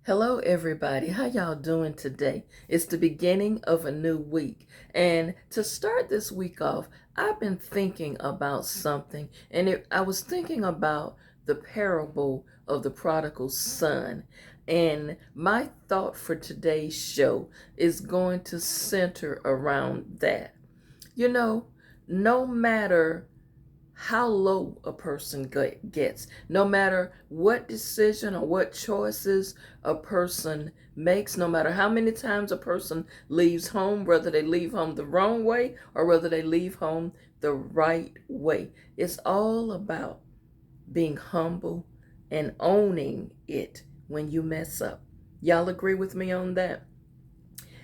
Hello, everybody. How y'all doing today? It's the beginning of a new week. And to start this week off, I've been thinking about something. I was thinking about the parable of the prodigal son. And my thought for today's show is going to center around that. You know, no matter how low a person gets, no matter what decision or what choices a person makes, no matter how many times a person leaves home, whether they leave home the wrong way or whether they leave home the right way, it's all about being humble and owning it when you mess up. Y'all agree with me on that?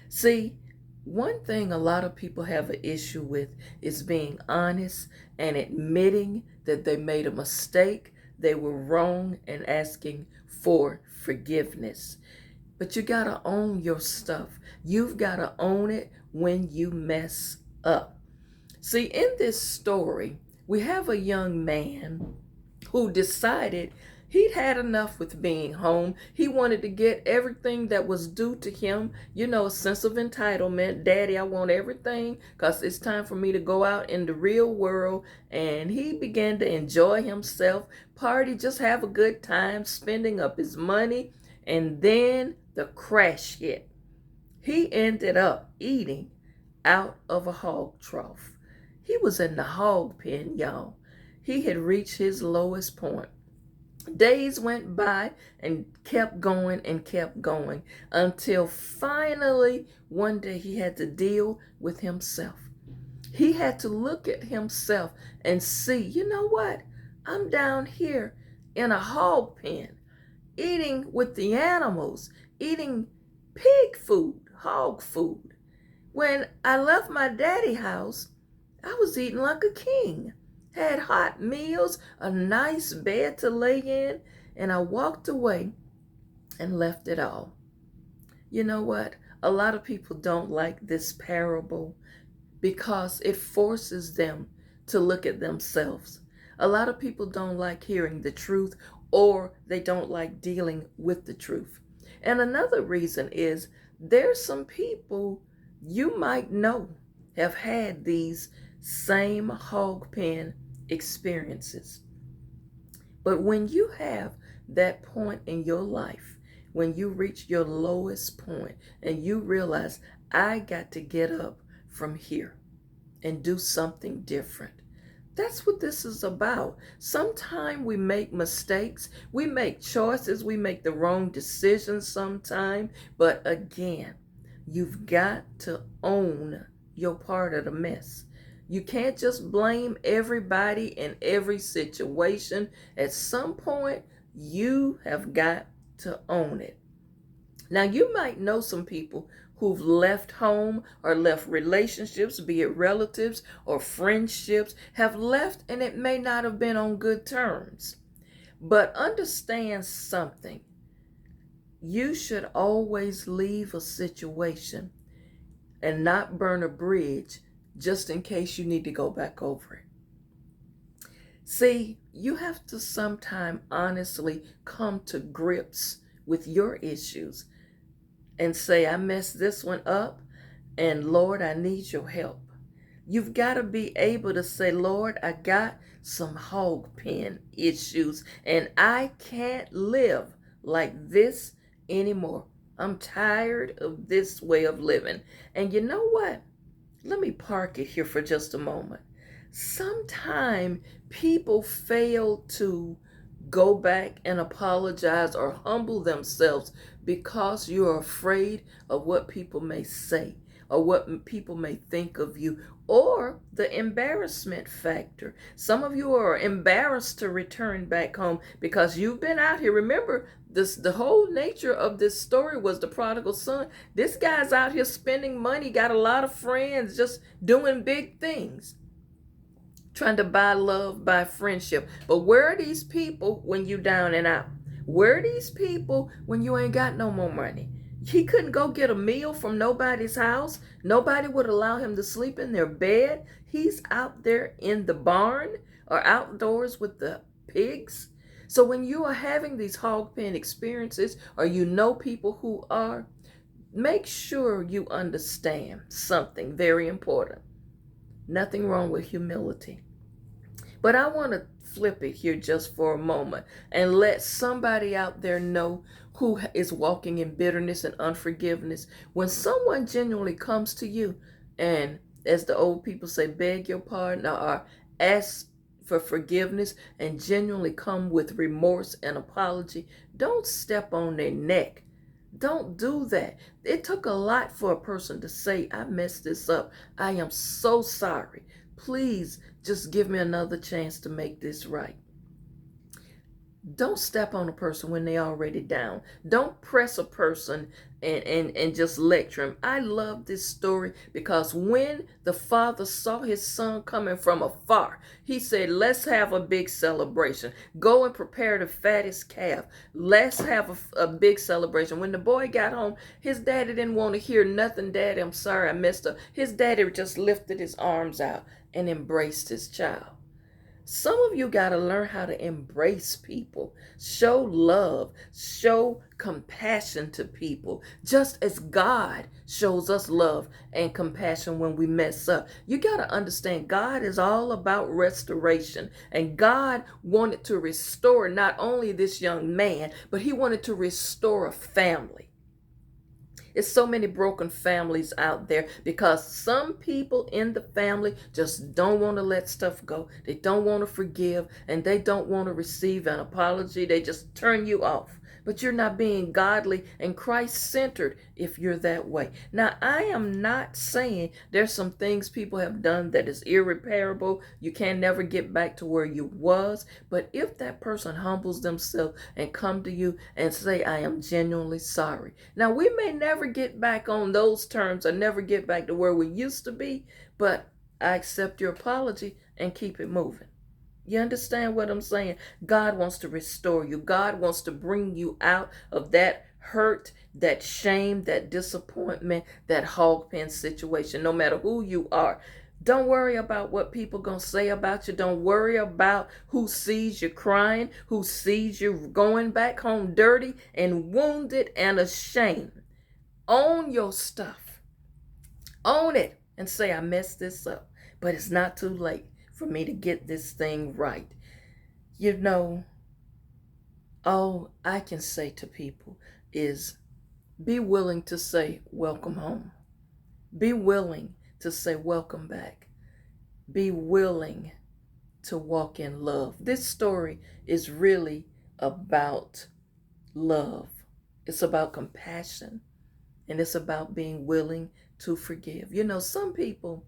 See, one thing a lot of people have an issue with is being honest and admitting that they made a mistake, they were wrong, and asking for forgiveness. But you got to own your stuff. You've got to own it when you mess up. See, in this story, we have a young man who decided he'd had enough with being home. He wanted to get everything that was due to him, a sense of entitlement. Daddy, I want everything because it's time for me to go out in the real world. And he began to enjoy himself, party, just have a good time, spending up his money. And then the crash hit. He ended up eating out of a hog trough. He was in the hog pen, y'all. He had reached his lowest point. Days went by and kept going until finally one day he had to deal with himself. He had to look at himself and see, you know what? I'm down here in a hog pen, eating with the animals, eating pig food, hog food. When I left my daddy house, I was eating like a king. Had hot meals, a nice bed to lay in, and I walked away and left it all. You know what? A lot of people don't like this parable because it forces them to look at themselves. A lot of people don't like hearing the truth, or they don't like dealing with the truth. And another reason is there's some people you might know have had these same hog pen experiences. But when you have that point in your life, when you reach your lowest point and you realize, I got to get up from here and do something different. That's what this is about. Sometimes we make mistakes, we make choices, we make the wrong decisions sometimes, but again, you've got to own your part of the mess. You can't just blame everybody in every situation. At some point, you have got to own it. Now, you might know some people who've left home or left relationships, be it relatives or friendships, have left and it may not have been on good terms. But understand something. You should always leave a situation and not burn a bridge just in case you need to go back over it. See, you have to sometime honestly come to grips with your issues and say, I messed this one up, and Lord, I need your help. You've got to be able to say, Lord, I got some hog pen issues, and I can't live like this anymore. I'm tired of this way of living. And you know what? Let me park it here for just a moment. Sometimes people fail to go back and apologize or humble themselves because you're afraid of what people may say or what people may think of you, or the embarrassment factor. Some of you are embarrassed to return back home because you've been out here. Remember, the whole nature of this story was the prodigal son. This guy's out here spending money, got a lot of friends, just doing big things, trying to buy love, buy friendship. But where are these people when you down and out? Where are these people when you ain't got no more money? He couldn't go get a meal from nobody's house. Nobody would allow him to sleep in their bed. He's out there in the barn or outdoors with the pigs. So when you are having these hog pen experiences, or you know people who are, make sure you understand something very important. Nothing wrong with humility. But I want to flip it here just for a moment and let somebody out there know who is walking in bitterness and unforgiveness. When someone genuinely comes to you and, as the old people say, beg your pardon or ask for forgiveness and genuinely come with remorse and apology, don't step on their neck. Don't do that. It took a lot for a person to say, I messed this up. I am so sorry. Please just give me another chance to make this right. Don't step on a person when they're already down. Don't press a person and just lecture him. I love this story because when the father saw his son coming from afar, he said, let's have a big celebration. Go and prepare the fattest calf. Let's have a big celebration. When the boy got home, his daddy didn't want to hear nothing. Daddy, I'm sorry, I messed up. His daddy just lifted his arms out and embraced his child. Some of you got to learn how to embrace people, show love, show compassion to people, just as God shows us love and compassion when we mess up. You got to understand God is all about restoration, and God wanted to restore not only this young man, but he wanted to restore a family. It's so many broken families out there because some people in the family just don't want to let stuff go. They don't want to forgive, and they don't want to receive an apology. They just turn you off. But you're not being godly and Christ-centered if you're that way. Now, I am not saying there's some things people have done that is irreparable. You can never get back to where you was. But if that person humbles themselves and come to you and say, I am genuinely sorry. Now, we may never get back on those terms or never get back to where we used to be, but I accept your apology and keep it moving. You understand what I'm saying? God wants to restore you. God wants to bring you out of that hurt, that shame, that disappointment, that hog pen situation, no matter who you are. Don't worry about what people going to say about you. Don't worry about who sees you crying, who sees you going back home dirty and wounded and ashamed. Own your stuff. Own it and say, I messed this up. But it's not too late for me to get this thing right. You know, all I can say to people is be willing to say, welcome home. Be willing to say, welcome back. Be willing to walk in love. This story is really about love. It's about compassion. And it's about being willing to forgive. You know, some people,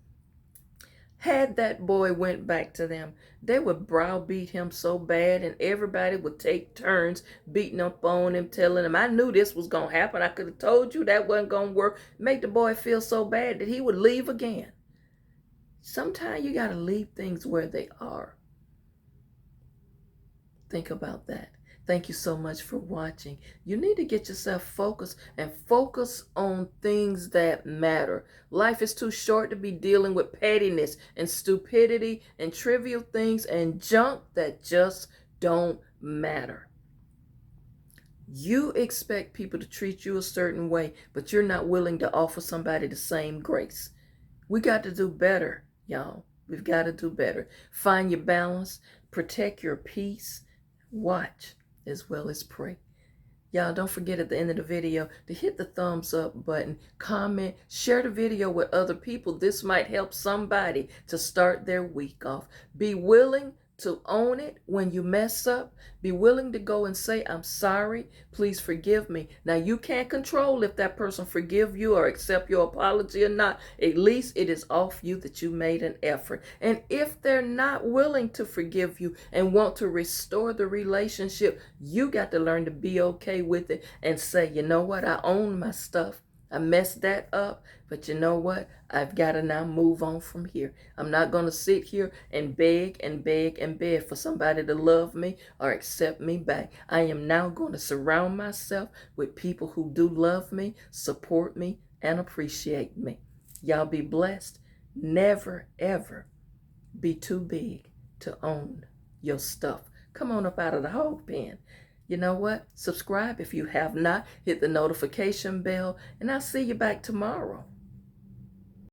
had that boy went back to them, they would browbeat him so bad, and everybody would take turns beating up on him, telling him, I knew this was going to happen. I could have told you that wasn't going to work. Make the boy feel so bad that he would leave again. Sometimes you got to leave things where they are. Think about that. Thank you so much for watching. You need to get yourself focused and focus on things that matter. Life is too short to be dealing with pettiness and stupidity and trivial things and junk that just don't matter. You expect people to treat you a certain way, but you're not willing to offer somebody the same grace. We got to do better, y'all. We've got to do better. Find your balance. Protect your peace. Watch as well as pray. Y'all, don't forget at the end of the video to hit the thumbs up button, comment, share the video with other people. This might help somebody to start their week off. Be willing to own it when you mess up. Be willing to go and say, I'm sorry, please forgive me. Now, you can't control if that person forgive you or accept your apology or not. At least it is off you that you made an effort. And if they're not willing to forgive you and want to restore the relationship, you got to learn to be okay with it and say, you know what, I own my stuff. I messed that up, but you know what? I've got to now move on from here. I'm not going to sit here and beg and beg and beg for somebody to love me or accept me back. I am now going to surround myself with people who do love me, support me, and appreciate me. Y'all be blessed. Never, ever be too big to own your stuff. come on up out of the hog pen. You know what? Subscribe if you have not. Hit the notification bell, and I'll see you back tomorrow.